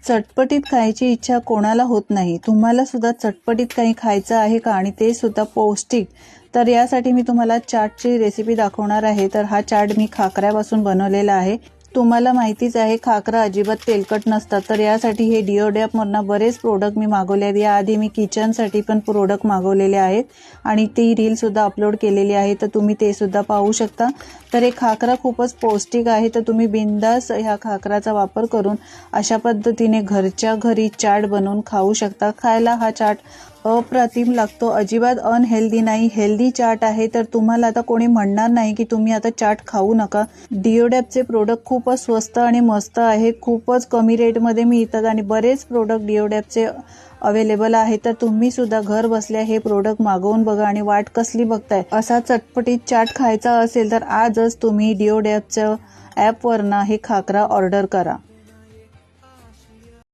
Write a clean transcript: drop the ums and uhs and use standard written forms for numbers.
चटपटीत खायची इच्छा कोणाला होत नाही. तुम्हाला सुद्धा चटपटीत काही खायचं आहे का, आणि ते सुद्धा पौष्टिक? तर यासाठी मी तुम्हाला चाटची रेसिपी दाखवणार आहे. तर हा चाट मी खाकऱ्यापासून बनवलेला आहे. तुम्हाला माहितीच आहे खाकरा अजिबात तेलकट नसतात. तर यासाठी हे डिओडॅपमधनं बरेच प्रोडक्ट मी मागवले आहेत. याआधी मी किचनसाठी पण प्रोडक्ट मागवलेले आहेत आणि ती रीलसुद्धा अपलोड केलेली आहे, तर तुम्ही ते सुद्धा पाहू शकता. तर हे खाकरा खूपच पौष्टिक आहे, तर तुम्ही बिनधास्त ह्या खाकराचा वापर करून अशा पद्धतीने घरच्या घरी चाट बनवून खाऊ शकता. खायला हा चाट अप्रतिम लागतो, अजिबात अनहेल्दी नाही, हेल्दी चाट आहे. तर तुम्हाला आता कोणी म्हणणार नाही की तुम्ही आता चाट खाऊ नका. डिओडॅपचे प्रोडक्ट खूपच स्वस्त आणि मस्त आहेत, खूपच कमी रेटमध्ये मिळतात आणि बरेच प्रोडक्ट डिओडॅपचे अवेलेबल आहे. तर तुम्ही सुद्धा घर बसल्या हे प्रोडक्ट मागवून बघा आणि वाट कसली बघताय. असा चटपटीत चाट खायचा असेल तर आजच तुम्ही डिओडॅपच्या ॲपवरनं हे खाकरा ऑर्डर करा.